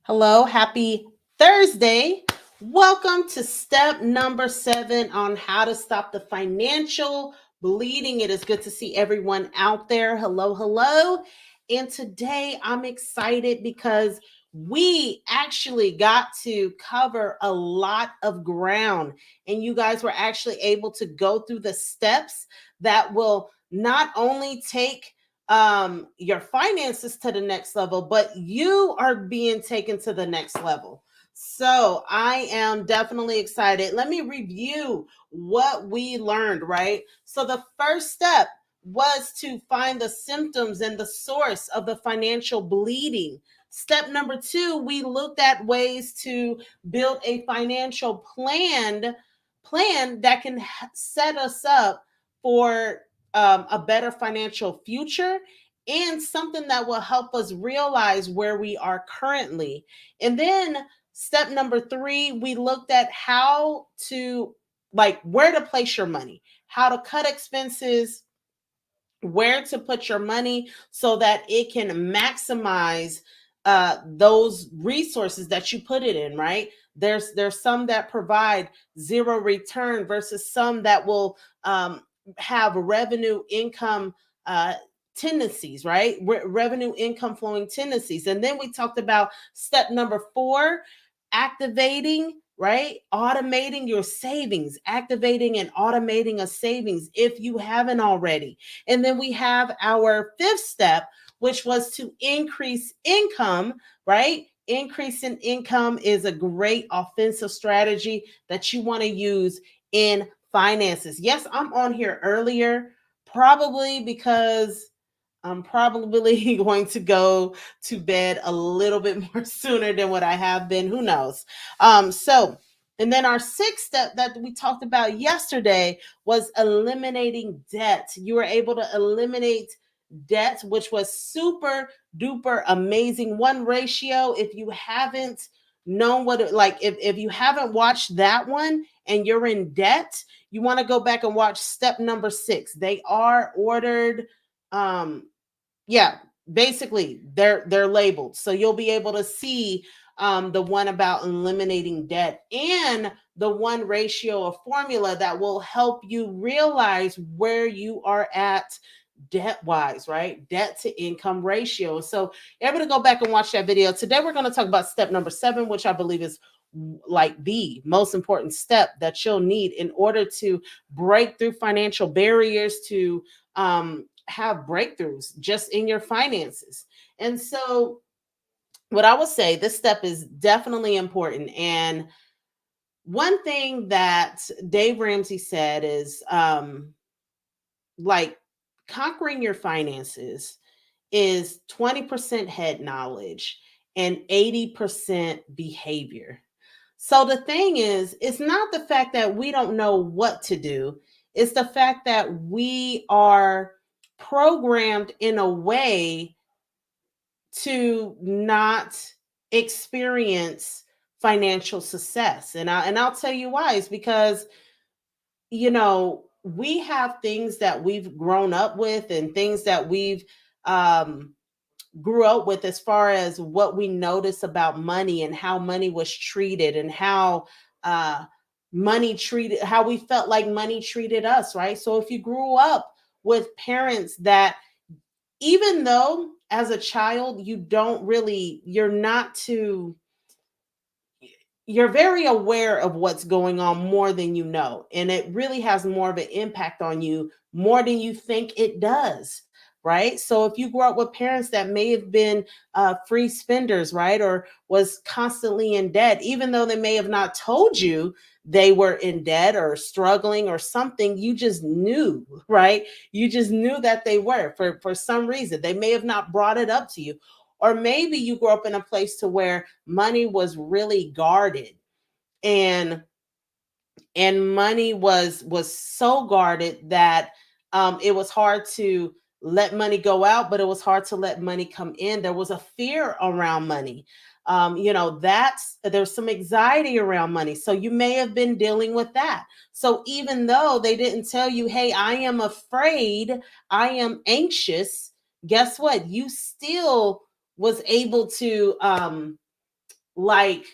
Hello, happy Thursday. Welcome to step number 7 on how to stop the financial bleeding. It is good to see everyone out there. Hello, hello. And today I'm excited because we actually got to cover a lot of ground, and you guys were actually able to go through the steps that will not only take your finances to the next level, but you are being taken to the next level. So I am definitely excited. Let me review what we learned, right? So the first step was to find the symptoms and the source of the financial bleeding. Step number 2, we looked at ways to build a financial plan that can set us up for a better financial future and something that will help us realize where we are currently. And then step number 3, we looked at how to, like, where to place your money, how to cut expenses, where to put your money so that it can maximize those resources that you put it in, right? There's some that provide zero return versus some that will have revenue income uh, tendencies, right? Revenue income flowing tendencies. And then we talked about step number 4, activating, right? Automating your savings, activating and automating a savings if you haven't already. And then we have our 5th step, which was to increase income, right? Increase in income is a great offensive strategy that you want to use in finances. Yes, I'm on here earlier, probably because I'm probably going to go to bed a little bit more sooner than what I have been. Who knows? And then our 6th step that we talked about yesterday was eliminating debt. You were able to eliminate debt, which was super duper amazing. One ratio, if you haven't known what it like, if you haven't watched that one and you're in debt, you want to go back and watch step number 6. They are ordered. Um yeah basically they're labeled, so you'll be able to see the one about eliminating debt and the one ratio of formula that will help you realize where you are at debt wise, right? Debt to income ratio. So you're able to go back and watch that video. Today we're going to talk about step number 7, which I believe is like the most important step that you'll need in order to break through financial barriers, to have breakthroughs just in your finances. And so, what I would say, this step is definitely important. And one thing that Dave Ramsey said is like, conquering your finances is 20% head knowledge and 80% behavior. So the thing is, it's not the fact that we don't know what to do, it's the fact that we are programmed in a way to not experience financial success. And I'll tell you why. It's because, we have things that we've grown up with and things that we've um grew up with, as far as what we notice about money and how money was treated, and how uh how we felt like money treated us, right? So if you grew up with parents that, even though as a child you don't really, you're very aware of what's going on more than you know, and it really has more of an impact on you more than you think it does, right? So if you grew up with parents that may have been free spenders, right, or was constantly in debt, even though they may have not told you they were in debt or struggling or something, you just knew, right? You just knew that they were, for some reason. They may have not brought it up to you, or maybe you grew up in a place to where money was really guarded, and money was so guarded that it was hard to let money go out, but it was hard to let money come in. There was a fear around money. That's There's some anxiety around money, so you may have been dealing with that. So even though they didn't tell you, hey, I am afraid, I am anxious, guess what? You still was able to like,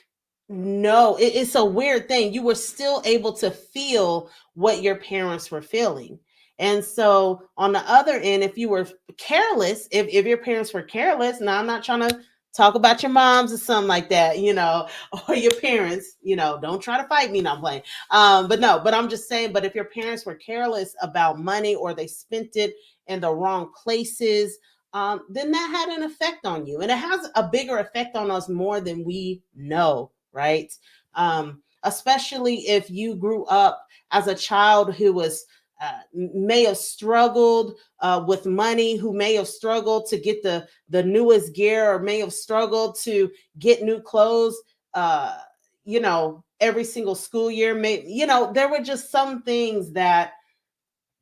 no, it's a weird thing. You were still able to feel what your parents were feeling. And so on the other end, if you were careless, if your parents were careless, now I'm not trying to talk about your moms or something like that, or your parents, don't try to fight me. No, I'm playing. But no, but I'm just saying, but if your parents were careless about money or they spent it in the wrong places, then that had an effect on you. And it has a bigger effect on us more than we know, right? Especially if you grew up as a child who was may have struggled with money, who may have struggled to get the newest gear, or may have struggled to get new clothes. Every single school year, there were just some things that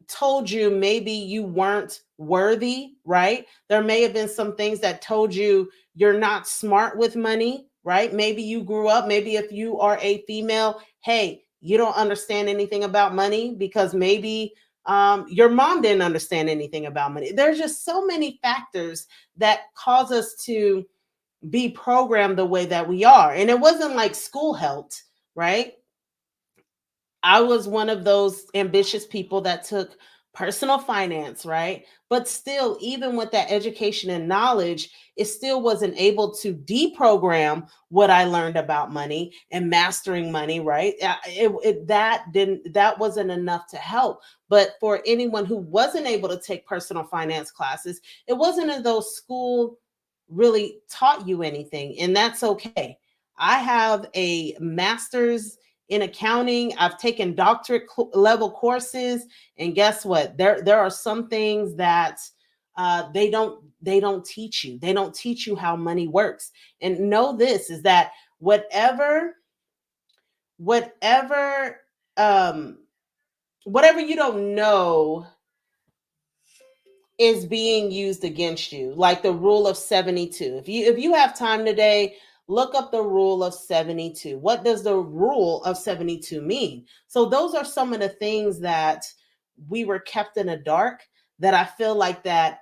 told you maybe you weren't worthy, right? There may have been some things that told you you're not smart with money, right? Maybe you grew up, maybe if you are a female, hey, you don't understand anything about money because maybe your mom didn't understand anything about money. There's just so many factors that cause us to be programmed the way that we are. And it wasn't like school helped, right? I was one of those ambitious people that took personal finance, right? But still, even with that education and knowledge, it still wasn't able to deprogram what I learned about money and mastering money, right? That wasn't enough to help. But for anyone who wasn't able to take personal finance classes, it wasn't as though school really taught you anything, and that's okay. I have a master's in accounting. I've taken doctorate level courses, and guess what? There are some things that they don't teach you. They don't teach you how money works. And know this is that whatever um whatever you don't know is being used against you, like the rule of 72. If you have time today, look up the rule of 72. What does the rule of 72 mean? So those are some of the things that we were kept in the dark, that I feel like that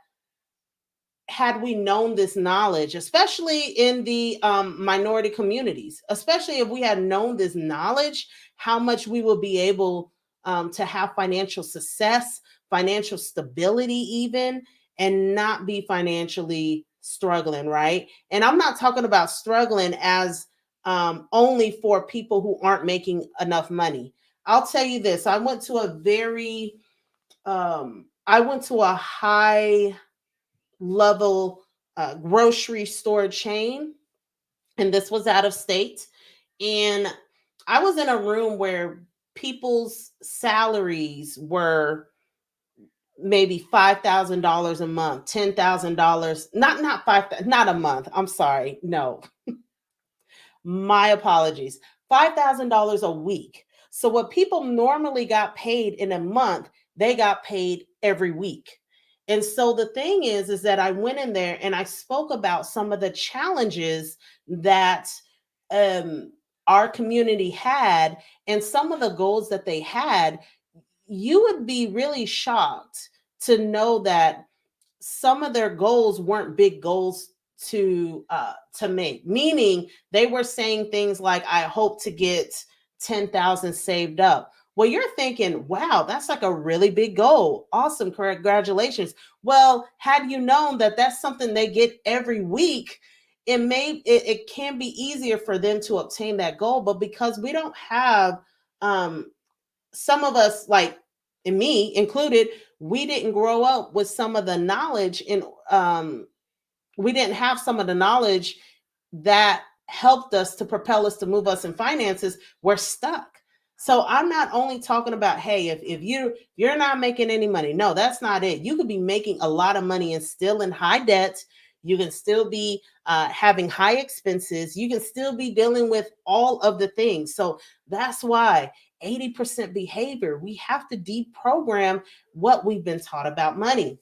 had we known this knowledge, especially in the minority communities, especially if we had known this knowledge, how much we will be able to have financial success, financial stability, even, and not be financially struggling, right? And I'm not talking about struggling as only for people who aren't making enough money. I'll tell you this: I went to a high level grocery store chain, and this was out of state. And I was in a room where people's salaries were maybe $5,000 a month, $10,000, not five, not a month. I'm sorry, no, my apologies. $5,000 a week. So what people normally got paid in a month, they got paid every week. And so the thing is that I went in there and I spoke about some of the challenges that um, our community had, and some of the goals that they had. You would be really shocked to know that some of their goals weren't big goals to make, meaning they were saying things like, I hope to get 10,000 saved up. Well, you're thinking, wow, that's like a really big goal. Awesome, congratulations. Well, had you known that that's something they get every week, it can be easier for them to obtain that goal. But because we don't have some of us, like, and me included, we didn't grow up with some of the knowledge, and we didn't have some of the knowledge that helped us to propel us to move us in finances. We're stuck. So I'm not only talking about, hey, if you're not making any money. No, that's not it. You could be making a lot of money and still in high debt. You can still be having high expenses. You can still be dealing with all of the things. So that's why 80% behavior, we have to deprogram what we've been taught about money.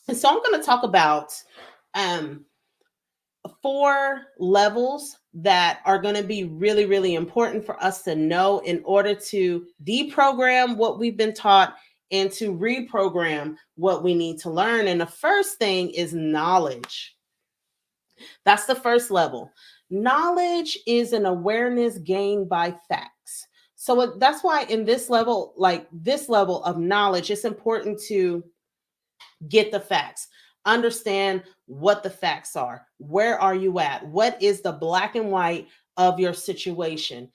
And so I'm going to talk about um, 4 levels that are going to be really, really important for us to know in order to deprogram what we've been taught and to reprogram what we need to learn. And the first thing is knowledge. That's the first level. Knowledge is an awareness gained by facts. So that's why in this level, like this level of knowledge, it's important to get the facts, understand what the facts are, where are you at, what is the black and white of your situation.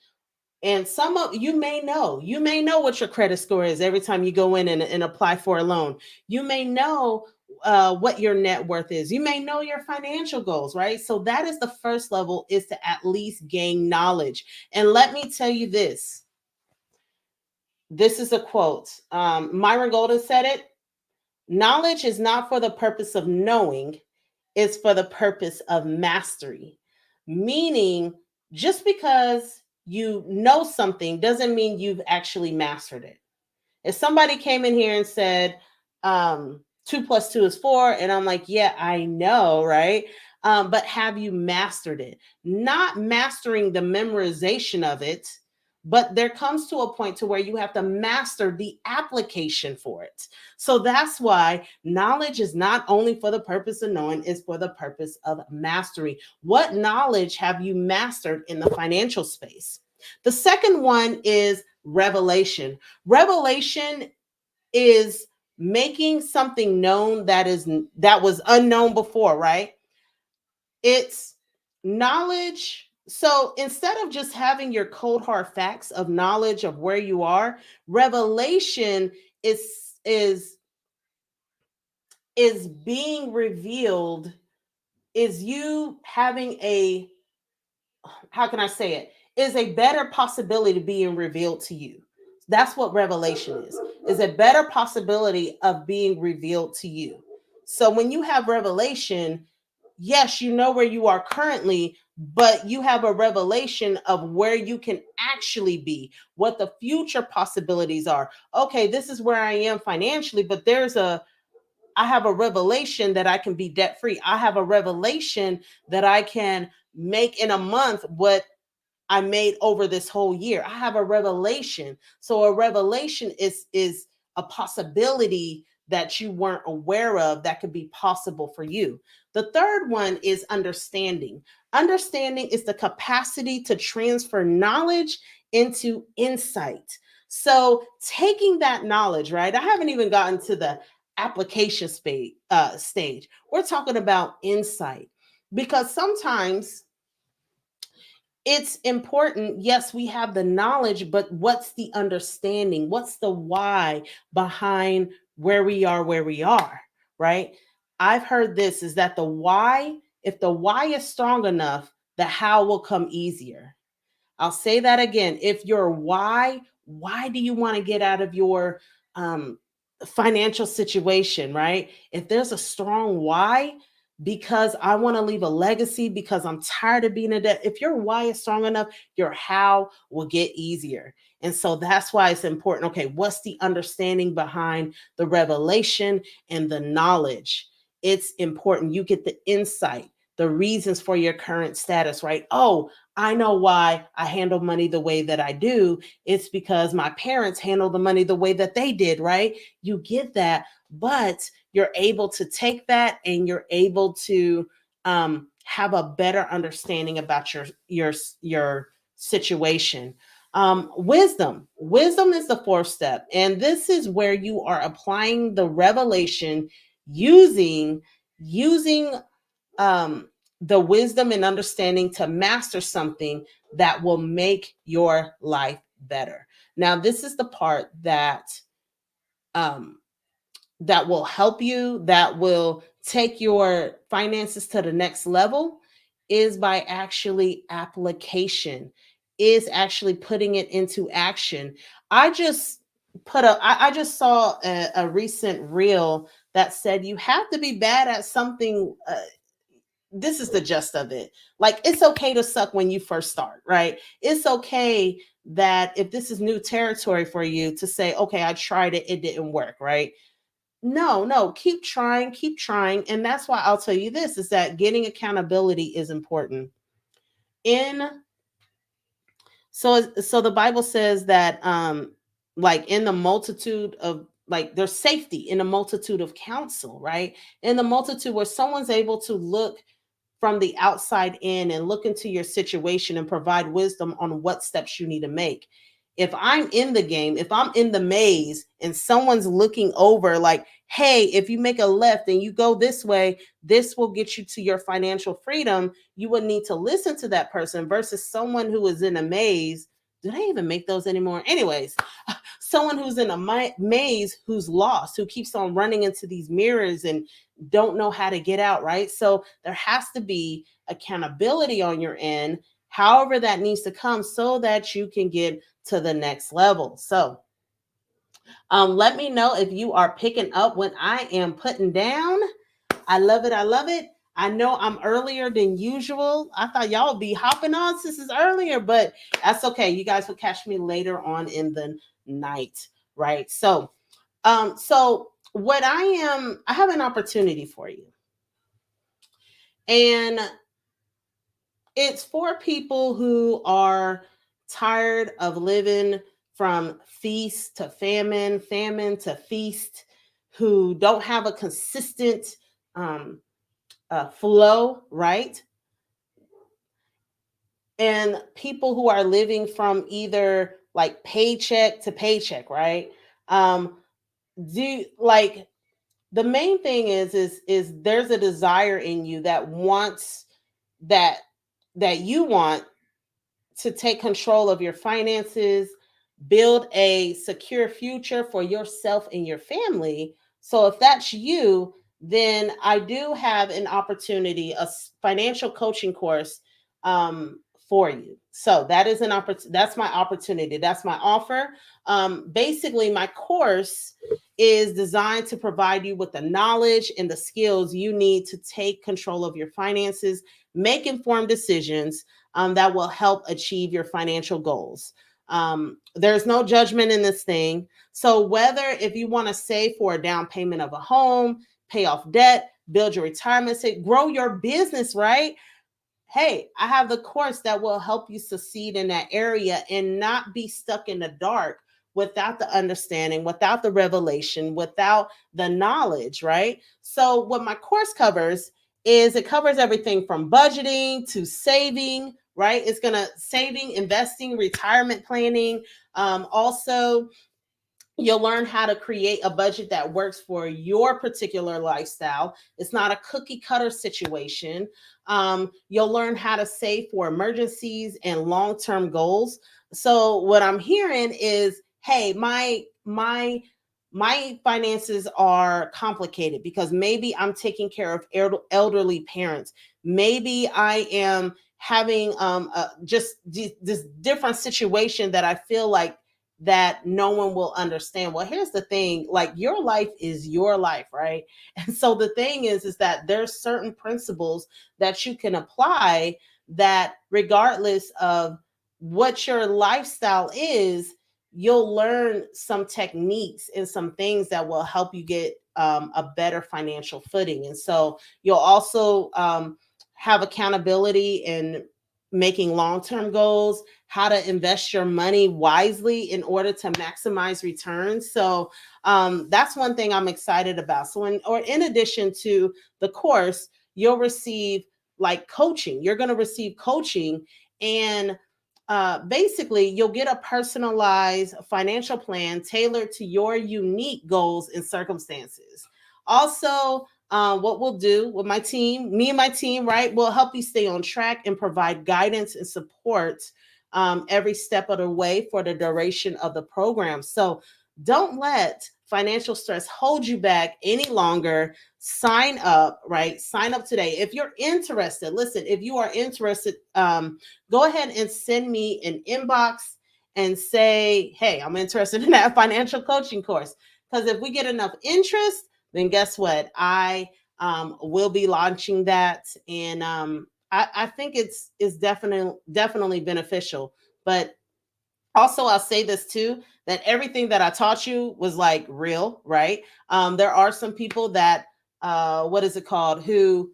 And some of you may know what your credit score is every time you go in and apply for a loan. You may know what your net worth is. You may know your financial goals, right? So that is the first level, is to at least gain knowledge. And let me tell you this. This is a quote. Myron Golden said it. Knowledge is not for the purpose of knowing, it's for the purpose of mastery. Meaning, just because you know something doesn't mean you've actually mastered it. If somebody came in here and said, 2 plus 2 is 4, and I'm like, yeah, I know, right? But have you mastered it? Not mastering the memorization of it, but there comes to a point to where you have to master the application for it. So that's why knowledge is not only for the purpose of knowing, it's for the purpose of mastery. What knowledge have you mastered in the financial space? The second one is revelation. Revelation is making something known that was unknown before, right? It's knowledge. So instead of just having your cold hard facts of knowledge of where you are, revelation is is is being revealed, is you having a, how can I say it, is a better possibility being revealed to you. That's what revelation is a better possibility of being revealed to you. So when you have revelation, yes, you know where you are currently, but you have a revelation of where you can actually be, what the future possibilities are. Okay, this is where I am financially, but I have a revelation that I can be debt free. I have a revelation that I can make in a month what I made over this whole year. I have a revelation. So a revelation is a possibility that you weren't aware of that could be possible for you. The third one is understanding. Understanding is the capacity to transfer knowledge into insight. So taking that knowledge, right? I haven't even gotten to the application stage. We're talking about insight, because sometimes it's important. Yes, we have the knowledge, but what's the understanding? What's the why behind where we are, right? I've heard this, is that the why, if the why is strong enough, the how will come easier. I'll say that again. If your why do you want to get out of your um, financial situation, right? If there's a strong why, because I want to leave a legacy, because I'm tired of being in debt, if your why is strong enough, your how will get easier. And so that's why it's important. Okay, what's the understanding behind the revelation and the knowledge? It's important. You get the insight, the reasons for your current status, right? Oh, I know why I handle money the way that I do. It's because my parents handled the money the way that they did, right? You get that, but you're able to take that and you're able to have a better understanding about your situation. Wisdom is the fourth step, and this is where you are applying the revelation using um, the wisdom and understanding to master something that will make your life better. Now, this is the part um, that will help you, that will take your finances to the next level, is by actually application, is actually putting it into action. I just I just saw a recent reel that said you have to be bad at something. This is the gist of it. Like, it's okay to suck when you first start, right? It's okay that if this is new territory for you, to say, okay, I tried it, it didn't work, right? No, keep trying, keep trying. And that's why I'll tell you this, is that getting accountability is important. In so the Bible says that like in the multitude of, like, there's safety in a multitude of counsel, right? In the multitude where someone's able to look from the outside in and look into your situation and provide wisdom on what steps you need to make. If I'm in the game, if I'm in the maze and someone's looking over, like, hey, if you make a left and you go this way, this will get you to your financial freedom, you would need to listen to that person versus someone who is in a maze. Do they even make those anymore? Anyways, someone who's in a maze, who's lost, who keeps on running into these mirrors and don't know how to get out, right? So there has to be accountability on your end, however that needs to come, so that you can get to the next level. So let me know if you are picking up what I am putting down. I love it. I love it. I know I'm earlier than usual. I thought y'all would be hopping on since it's earlier, but that's okay. You guys will catch me later on in the night, right? So what I have an opportunity for you. And it's for people who are tired of living from feast to famine, famine to feast, who don't have a consistent flow, right? And people who are living from either like paycheck to paycheck, right? Do like the main thing is there's a desire in you that wants that you want to take control of your finances, build a secure future for yourself and your family. So if that's you, then I do have an opportunity, a financial coaching course for you. So that is an opportunity. That's my opportunity. That's my offer. Basically, my course is designed to provide you with the knowledge and the skills you need to take control of your finances, make informed decisions that will help achieve your financial goals. There's no judgment in this thing. So whether if you want to save for a down payment of a home, pay off debt, build your retirement, grow your business, right? Hey, I have the course that will help you succeed in that area and not be stuck in the dark without the understanding, without the revelation, without the knowledge, right? So what my course covers is it covers everything from budgeting to saving, right? It's going to saving, investing, retirement planning. Also, you'll learn how to create a budget that works for your particular lifestyle. It's not a cookie cutter situation. You'll learn how to save for emergencies and long-term goals. So what I'm hearing is, hey, my finances are complicated because maybe I'm taking care of elderly parents. Maybe I am having just this different situation that I feel like that no one will understand. Well, here's the thing, like your life is your life, right? And so the thing is that there's certain principles that you can apply that regardless of what your lifestyle is, you'll learn some techniques and some things that will help you get a better financial footing. And so you'll also have accountability in making long-term goals, how to invest your money wisely in order to maximize returns. So that's one thing I'm excited about. So in addition to the course, you'll receive like coaching. You're going to receive coaching, and basically you'll get a personalized financial plan tailored to your unique goals and circumstances. Also, what we'll do with my team, me and my team, right, will help you stay on track and provide guidance and support every step of the way for the duration of the program. So don't let financial stress hold you back any longer. Sign up, right? Sign up today. If you're interested, listen, if you are interested, go ahead and send me an inbox and say, hey, I'm interested in that financial coaching course. Because if we get enough interest, then guess what? I will be launching that. And I think it's definitely beneficial. But also, I'll say this too, that everything that I taught you was like real, right? There are some people that what is it called, who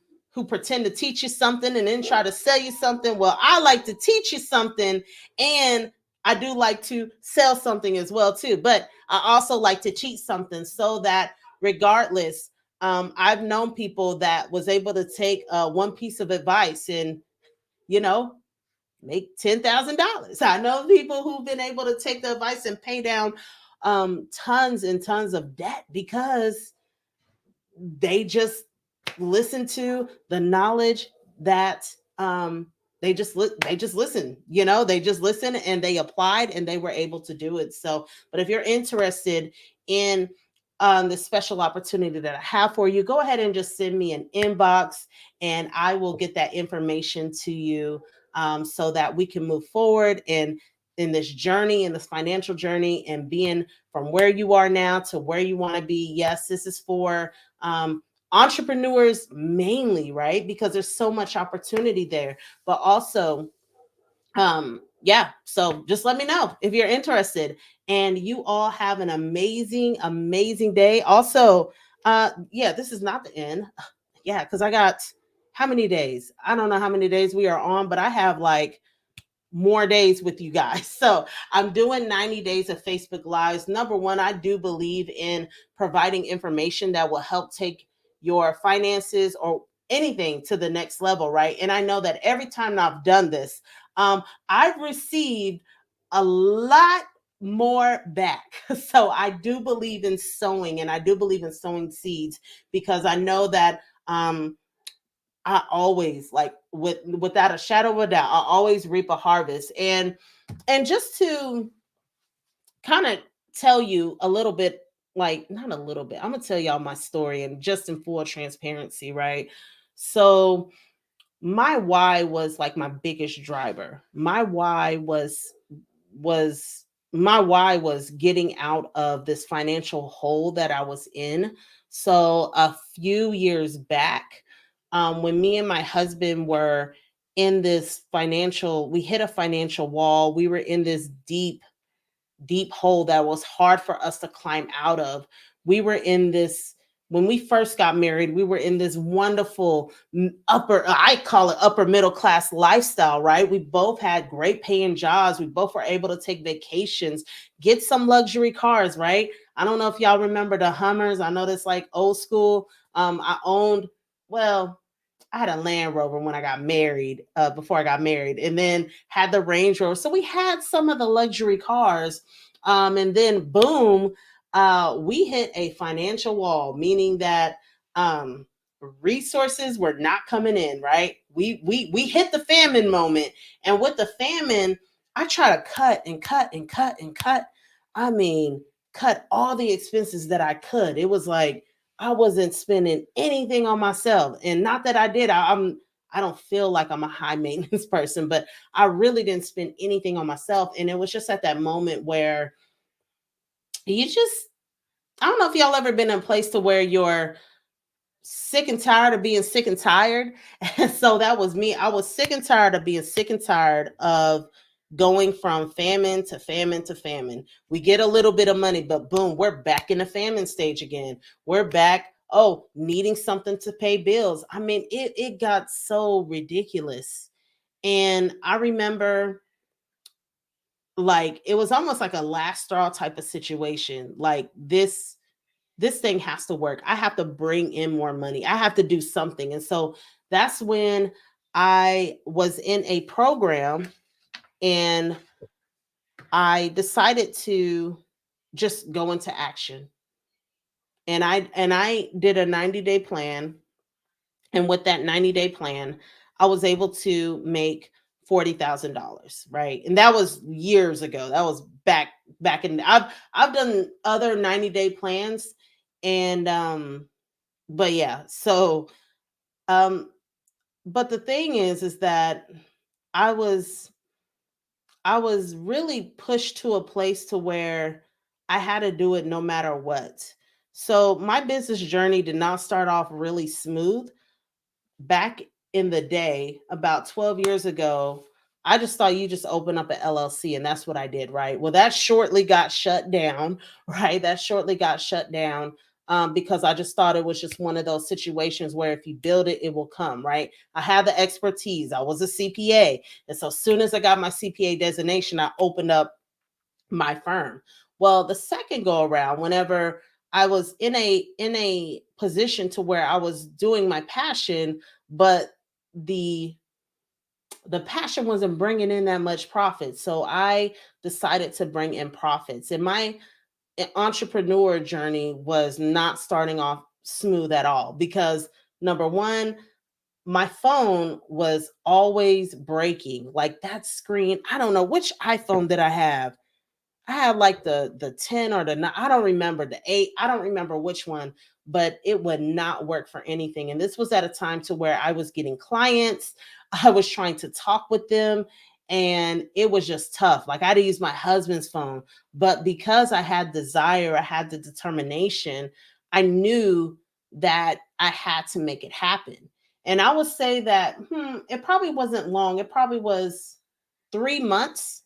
pretend to teach you something and then try to sell you something. Well, I like to teach you something, and I do like to sell something as well too. But I also like to teach something so that regardless I've known people that was able to take one piece of advice and, you know, make $10,000. I know people who've been able to take the advice and pay down tons and tons of debt because they just listen to the knowledge that they just listen, they just listen and they applied and they were able to do it. So, but if you're interested in the special opportunity that I have for you, go ahead and just send me an inbox and I will get that information to you, so that we can move forward and in this journey, in this financial journey, and being from where you are now to where you want to be. Yes, this is for entrepreneurs mainly, right? Because there's so much opportunity there, but also, yeah. So just let me know if you're interested. And you all have an amazing, amazing day. Also, yeah, this is not the end. Yeah, because I got how many days? I don't know how many days we are on, but I have like more days with you guys. So I'm doing 90 days of Facebook Lives. Number one, I do believe in providing information that will help take your finances or anything to the next level, right? And I know that every time I've done this, I've received a lot more back. So I do believe in sowing, and I do believe in sowing seeds because I know that I always, like, without a shadow of a doubt, I always reap a harvest. And just to kind of tell you a little bit, like, not a little bit, I'm gonna tell y'all my story and just in full transparency, right? So my why was like my biggest driver. Was my why was getting out of this financial hole that I was in. So a few years back, when me and my husband were in this we hit a financial wall. We were in this deep hole that was hard for us to climb out of. We were in this, when we first got married, we were in this wonderful I call it upper middle class lifestyle, right? We both had great paying jobs. We both were able to take vacations, get some luxury cars, right? I don't know if y'all remember the Hummers. I know that's like old school. I owned, well, I had a Land Rover when I got married, before I got married, and then had the Range Rover. So we had some of the luxury cars. And then boom, we hit a financial wall, meaning that resources were not coming in, right? We hit the famine moment. And with the famine, I try to cut and cut and cut and cut. I mean, cut all the expenses that I could. It was like I wasn't spending anything on myself. And not that I did. I don't feel like I'm a high maintenance person, but I really didn't spend anything on myself. And it was just at that moment where you just, I don't know if y'all ever been in a place to where you're sick and tired of being sick and tired. And so that was me. I was sick and tired of being sick and tired of going from famine to famine to famine. We get a little bit of money, but boom, we're back in the famine stage again. We're back, oh, needing something to pay bills. I mean, it got so ridiculous. And I remember, like, it was almost like a last straw type of situation. Like, this thing has to work. I have to bring in more money. I have to do something. And so that's when I was in a program and I decided to just go into action. And I did a 90-day plan. And with that 90-day plan, I was able to make $40,000, right? And that was years ago. That was back in, I've done other 90-day plans, and but yeah. So um but the thing is that I was I was really pushed to a place to where I had to do it no matter what. So my business journey did not start off really smooth. Back in the day, about 12 years ago, I just thought you just open up an LLC, and that's what I did, right? Well, that shortly got shut down, right? That shortly got shut down, because I just thought it was just one of those situations where if you build it, it will come, right? I had the expertise. I was a CPA. And so as soon as I got my CPA designation, I opened up my firm. Well, the second go around, whenever I was in a position to where I was doing my passion, but the the passion wasn't bringing in that much profit. So I decided to bring in profits. And my entrepreneur journey was not starting off smooth at all because number one, my phone was always breaking. Like that screen, I don't know which iPhone did I have. I had like the 10 or the 9, I don't remember the 8. I don't remember which one, but it would not work for anything. And this was at a time to where I was getting clients. I was trying to talk with them and it was just tough. Like I had to use my husband's phone, but because I had desire, I had the determination, I knew that I had to make it happen. And I would say that it probably wasn't long. It probably was 3 months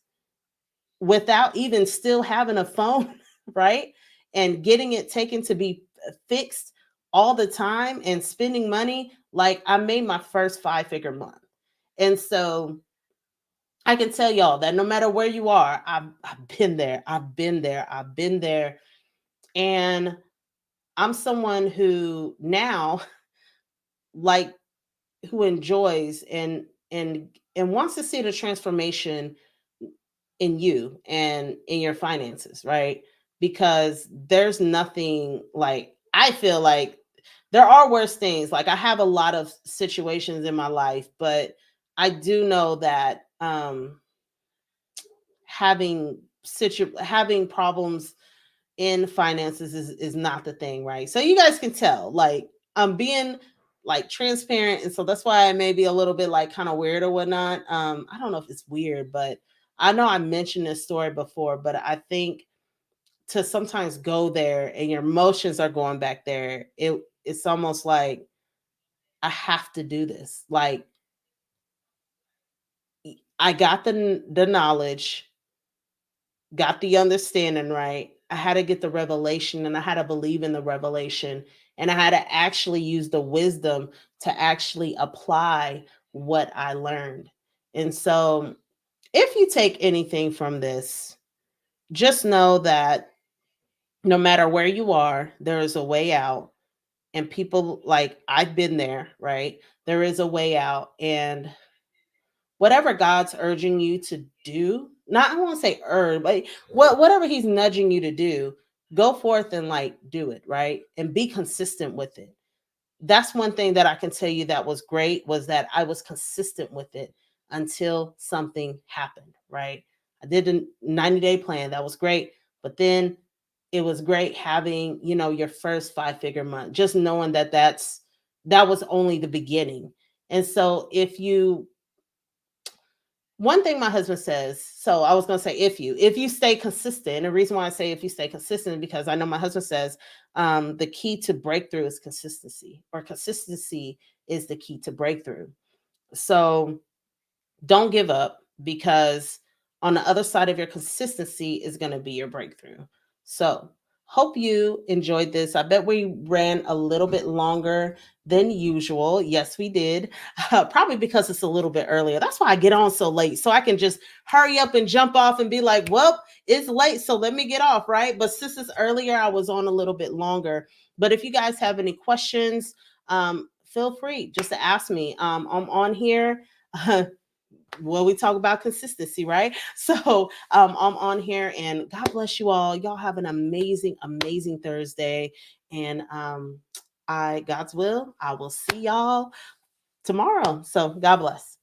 without even still having a phone, right? And getting it taken to be fixed all the time and spending money. Like I made my first 5-figure month. And so I can tell y'all that no matter where you are, I've been there. I've been there. I've been there. And I'm someone who now like who enjoys and wants to see the transformation in you and in your finances, right? Because there's nothing like I feel like there are worse things. Like I have a lot of situations in my life, but I do know that having problems in finances is not the thing, right? So you guys can tell like I'm being like transparent, and so that's why I may be a little bit like kind of weird or whatnot. I don't know if it's weird, but I know I mentioned this story before, but I think to sometimes go there and your emotions are going back there, it's almost like I have to do this. Like I got the knowledge, got the understanding right. I had to get the revelation and I had to believe in the revelation and I had to actually use the wisdom to actually apply what I learned. And so, if you take anything from this, just know that no matter where you are, there is a way out. And people like I've been there, right? There is a way out. And whatever God's urging you to do, not I won't say urge, but whatever He's nudging you to do, go forth and like do it, right? And be consistent with it. That's one thing that I can tell you that was great was that I was consistent with it until something happened, right? I did a 90-day plan. That was great. But then it was great having, your first 5-figure month, just knowing that that was only the beginning. And so one thing my husband says, so I was going to say if you stay consistent, and the reason why I say if you stay consistent because I know my husband says the key to breakthrough is consistency, or consistency is the key to breakthrough. So don't give up, because on the other side of your consistency is going to be your breakthrough. So hope you enjoyed this. I bet we ran a little bit longer than usual. Yes, we did. Probably because it's a little bit earlier. That's why I get on so late. So I can just hurry up and jump off and be like, well, it's late. So let me get off, right? But since it's earlier, I was on a little bit longer. But if you guys have any questions, feel free just to ask me. I'm on here. Well, we talk about consistency, right? So I'm on here, and God bless you all. Y'all have an amazing, amazing Thursday. And God's will, I will see y'all tomorrow. So God bless.